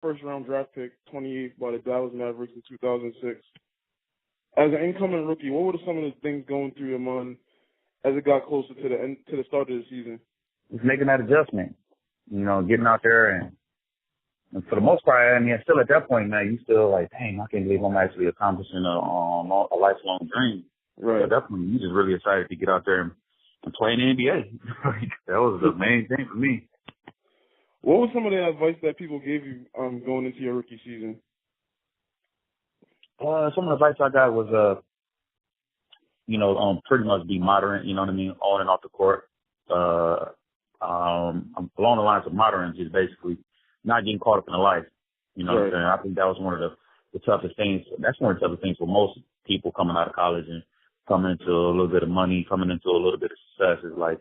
first round draft pick, 28th by the Dallas Mavericks in 2006. As an incoming rookie, what were some of the things going through your mind as it got closer to the start of the season? Just making that adjustment, getting out there and for the most part, I mean, still at that point, man, you still like, dang, I can't believe I'm actually accomplishing a lifelong dream. Right. At that point, you just really excited to get out there and play in the NBA. That was the main thing for me. What was some of the advice that people gave you going into your rookie season? Some of the advice I got was, pretty much be moderate, you know what I mean, on and off the court. Along the lines of moderate is basically not getting caught up in the life. You know what I'm saying? I think that was one of the toughest things. That's one of the toughest things for most people coming out of college and coming into a little bit of money, coming into a little bit of success is like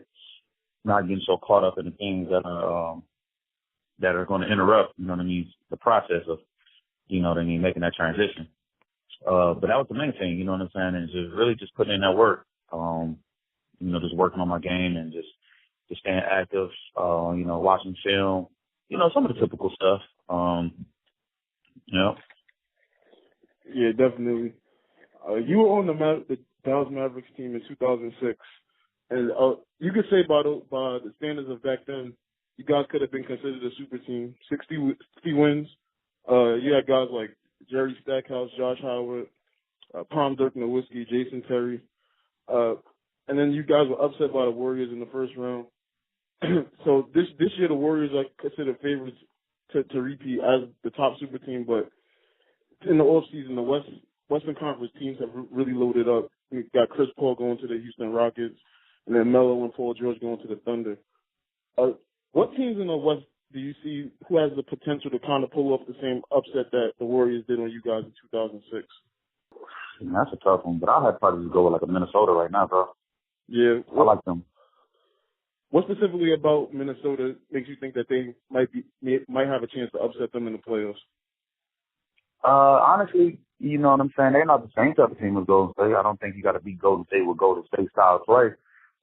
not getting so caught up in the things that are going to interrupt, you know what I mean, the process of, you know what I mean, making that transition. But that was the main thing, you know what I'm saying, and just really just putting in that work, just working on my game and just staying active, watching film, some of the typical stuff. Yeah, definitely. You were on the Dallas Mavericks team in 2006, and you could say by the standards of back then, you guys could have been considered a super team. 60 wins. You had guys like Jerry Stackhouse, Josh Howard, Prom Dirk Nowitzki, Jason Terry, and then you guys were upset by the Warriors in the first round. So this year the Warriors are considered favorites to repeat as the top super team, but in the offseason, the Western Conference teams have really loaded up. We got Chris Paul going to the Houston Rockets, and then Melo and Paul George going to the Thunder. What teams in the West do you see who has the potential to kind of pull off the same upset that the Warriors did on you guys in 2006? That's a tough one, but I'll have probably just go with like a Minnesota right now, bro. Yeah. I like them. What specifically about Minnesota makes you think that they might have a chance to upset them in the playoffs? Honestly, you know what I'm saying? They're not the same type of team as Golden State. I don't think you got to beat Golden State with Golden State style play.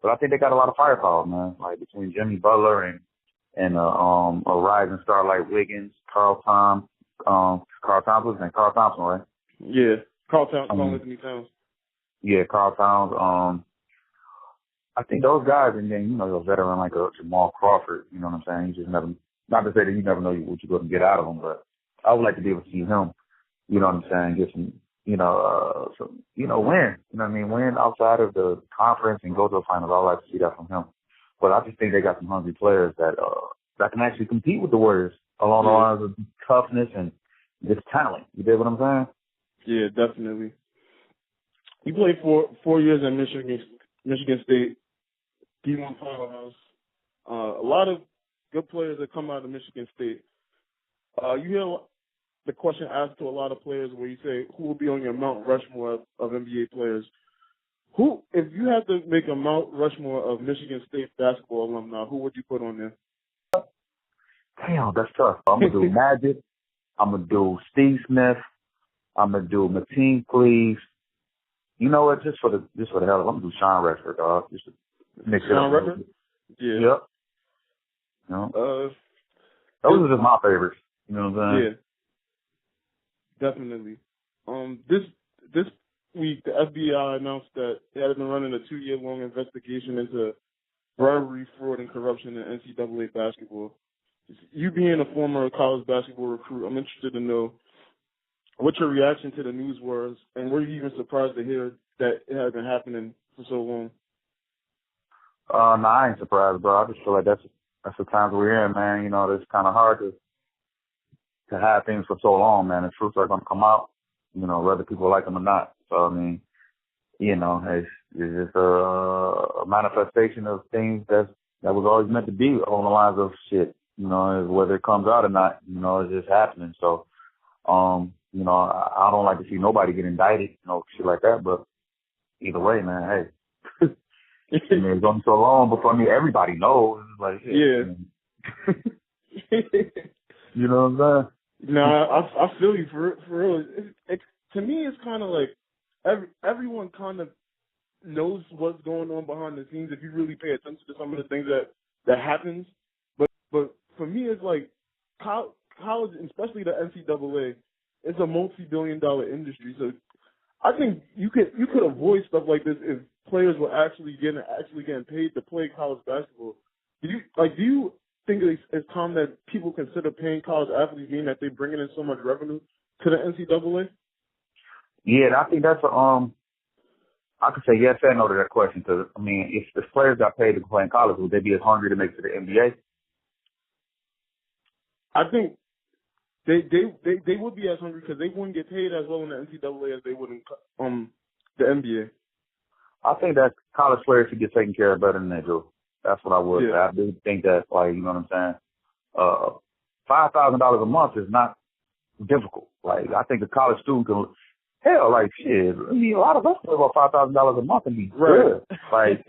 But I think they got a lot of firepower, man. Like between Jimmy Butler and a rising star like Wiggins, Carl Thompson, right? Yeah, Carl Anthony Towns. Yeah, Carl Towns. I think those guys, and then, a veteran like a Jamal Crawford, you know what I'm saying? You just never, not to say that you never know what you're going to get out of him, but I would like to be able to see him, you know what I'm saying, get some, win, you know what I mean, win outside of the conference and go to the finals. I would like to see that from him. But I just think they got some hungry players that can actually compete with the Warriors along the lines of toughness and just talent. You dig what I'm saying? Yeah, definitely. You played for 4 years at Michigan State, D1 powerhouse. A lot of good players that come out of Michigan State. You hear the question asked to a lot of players where you say, who will be on your Mount Rushmore of NBA players? Who, if you had to make a Mount Rushmore of Michigan State basketball alumni, who would you put on there? Damn, that's tough. I'm going to do Magic. I'm going to do Steve Smith. I'm going to do Mateen Cleaves. You know what? Just for the hell of it, I'm going to do Sean Redford, dog. Just to mix it up. Sean Redford? Yeah. Yep. Those are just my favorites. You know what I'm saying? Yeah. Definitely. This week, the FBI announced that they had been running a 2-year-long investigation into bribery, fraud, and corruption in NCAA basketball. You being a former college basketball recruit, I'm interested to know what your reaction to the news was, and were you even surprised to hear that it had been happening for so long? No, I ain't surprised, bro. I just feel like that's the times we're in, man. It's kind of hard to have things for so long, man. The truths are going to come out, whether people like them or not. So, I mean, it's just a manifestation of things that was always meant to be along the lines of shit, whether it comes out or not, it's just happening. So, I don't like to see nobody get indicted, shit like that, but either way, man, hey. I mean, it's only so long before everybody knows. It's like, yeah. You know what I'm saying? No, I feel you for real. To me, it's kind of like everyone kind of knows what's going on behind the scenes if you really pay attention to some of the things that happens. But for me, it's like college, especially the NCAA, it's a multi-billion-dollar industry. So I think you could avoid stuff like this if players were actually getting paid to play college basketball. Do you think it's time that people consider paying college athletes, meaning that they're bringing in so much revenue to the NCAA? Yeah, I think that's I could say yes and no to that question, because, I mean, if players got paid to play in college, would they be as hungry to make it to the NBA? I think they would be as hungry because they wouldn't get paid as well in the NCAA as they would in the NBA. I think that college players should get taken care of better than they do. That's what I would say. Yeah. I do think that, like, you know what I'm saying? $5,000 a month is not difficult. Like, I think a college student can, hell, like, shit, I mean, a lot of us pay about $5,000 a month and be good. Like,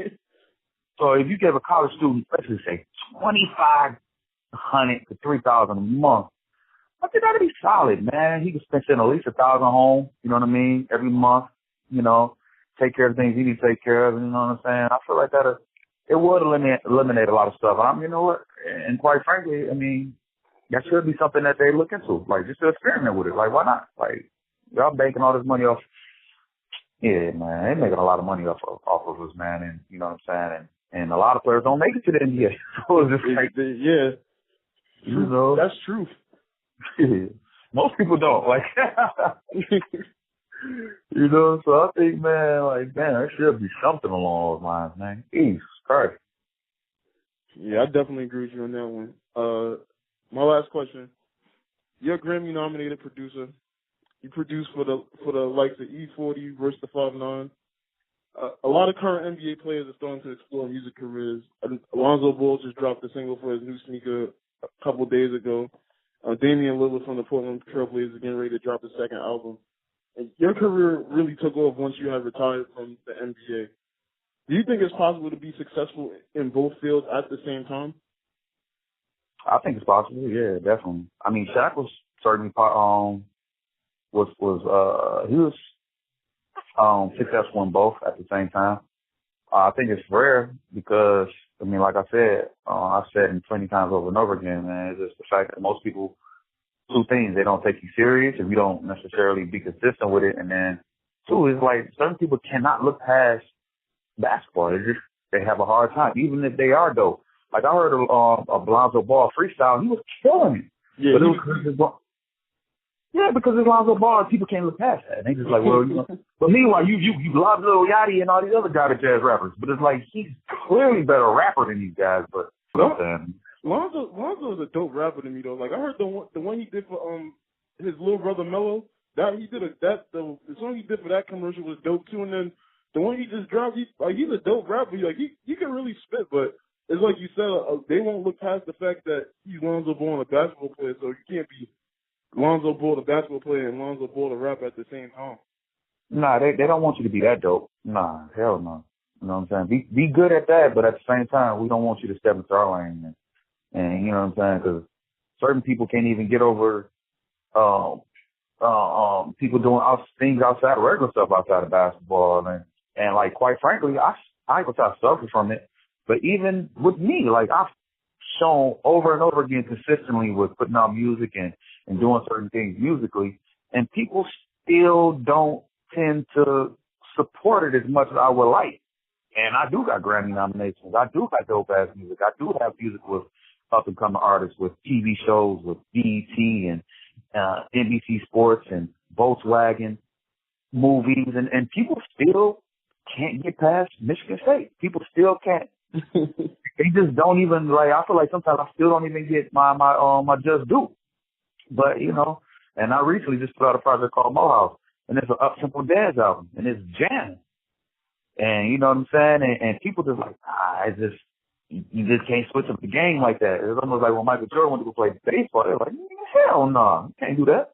so if you give a college student, let's just say, $2,500 to $3,000 a month, I think that'd be solid, man. He could spend at least $1,000 home, you know what I mean, every month, you know, take care of things he needs to take care of, you know what I'm saying? I feel like it would eliminate a lot of stuff. You know what? And quite frankly, I mean, that should be something that they look into, like, just to experiment with it. Like, why not? Like, y'all banking all this money off. Yeah, man, they're making a lot of money off of us, man, and you know what I'm saying? And a lot of players don't make it to the NBA. So it's just like, yeah, you know, that's truth. Most people don't, like, you know, so I think, man, like, man, there should be something along those lines, man. Jesus Christ. Yeah, I definitely agree with you on that one. My last question. You're a Grammy nominated producer. You produce for the likes of E40, Royce the 5'9". A lot of current NBA players are starting to explore music careers. Alonzo Ball just dropped a single for his new sneaker a couple of days ago. Damian Lillard from the Portland Trail Blazers is getting ready to drop his second album. And your career really took off once you had retired from the NBA. Do you think it's possible to be successful in both fields at the same time? I think it's possible. Yeah, definitely. I mean, Shaq was certainly he was successful in both at the same time. I think it's rare because, I mean, like I said, I've said it plenty times over and over again, man, it's just the fact that most people, two things, they don't take you serious if you don't necessarily be consistent with it. And then two is like certain people cannot look past basketball. They have a hard time, even if they are dope. Like I heard of Lonzo Ball freestyle, he was killing it. Yeah, but it was because it's Lonzo Ball, people can't look past that. And they just like, well, you know. But meanwhile, you love Lil Yachty and all these other garbage ass rappers. But it's like he's clearly better rapper than these guys. But Lonzo is a dope rapper to me though. Like I heard the one he did for his little brother Mello. The song he did for that commercial was dope too. And then the one he just dropped, he's a dope rapper. He can really spit, but it's like you said, they won't look past the fact that he's Lonzo Ball, a basketball player. So you can't be Lonzo Ball, the basketball player, and Lonzo Ball, the rapper at the same time. Nah, they don't want you to be that dope. Nah, hell no. You know what I'm saying? Be good at that, but at the same time, we don't want you to step into our lane. And you know what I'm saying? Because certain people can't even get over people doing things outside of regular stuff outside of basketball. And like, quite frankly, I go try to suffer from it. But even with me, like, I've shown over and over again consistently with putting out music and doing certain things musically, and people still don't tend to support it as much as I would like. And I do got Grammy nominations. I do got dope-ass music. I do have music with up-and-coming artists, with TV shows, with BET and NBC Sports and Volkswagen movies, and people still can't get past Michigan State. People still can't. They just don't even, like, I feel like sometimes I still don't even get my just due. But, you know, and I recently just put out a project called Mohouse, and it's an up-tempo dance album, and it's jam. And you know what I'm saying? And people just like, you just can't switch up the game like that. It's almost like when Michael Jordan went to go play baseball, they're like, hell no, you can't do that.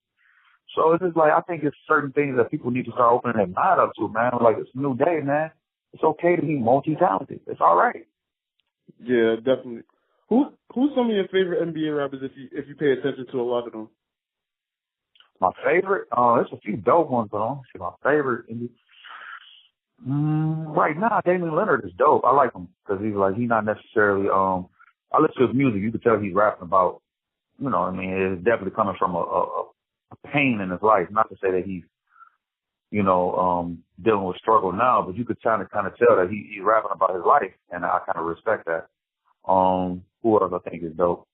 So it's just like, I think it's certain things that people need to start opening their mind up to, man. Like, it's a new day, man. It's okay to be multi-talented. It's all right. Yeah, definitely. Who's some of your favorite NBA rappers if you pay attention to a lot of them? My favorite? There's a few dope ones, but I don't see my favorite. Right now, Damian Lillard is dope. I like him because he's not necessarily, I listen to his music. You can tell he's rapping about, you know, I mean, it's definitely coming from a pain in his life. Not to say that he's, you know, dealing with struggle now, but you could kind of tell that he's rapping about his life, and I kind of respect that. Who else I think is dope?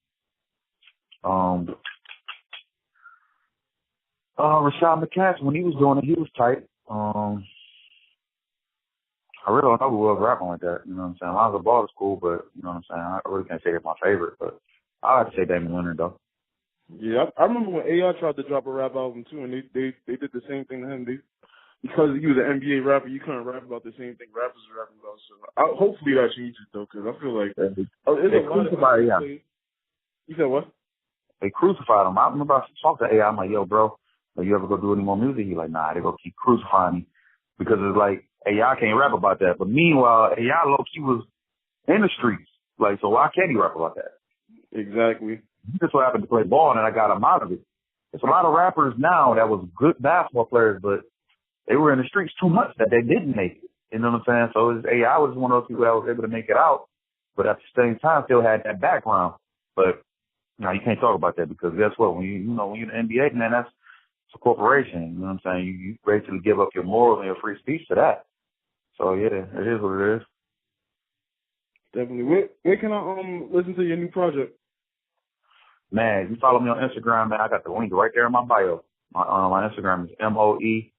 Rashad McCants, when he was doing it, he was tight. I really don't know who else rapping like that. You know what I'm saying? Lonzo Ball is cool, but you know what I'm saying? I really can't say it's my favorite, but I have to say Damian Leonard though. Yeah, I remember when AI tried to drop a rap album too, and they did the same thing to him. Because he was an NBA rapper, you couldn't rap about the same thing rappers are rapping about. So hopefully that changes though, because I feel like there's a lot of AI. You said what? They crucified him. I remember I talked to AI. I'm like, yo, bro, are you ever gonna do any more music? He's like, nah, they gonna keep crucifying me because it's like AI can't rap about that. But meanwhile, AI low key was in the streets. Like, so why can't he rap about that? Exactly. He just so happened to play ball, and I got him out of it. There's a lot of rappers now that was good basketball players, but they were in the streets too much that they didn't make it. You know what I'm saying? So AI was one of those people that was able to make it out, but at the same time still had that background. But now you can't talk about that because guess what? When when you're in the NBA, man, it's a corporation. You know what I'm saying? You basically give up your morals and your free speech to that. So yeah, it is what it is. Definitely. Where can I listen to your new project? Man, you follow me on Instagram, man. I got the link right there in my bio. My Instagram is MOEAGER.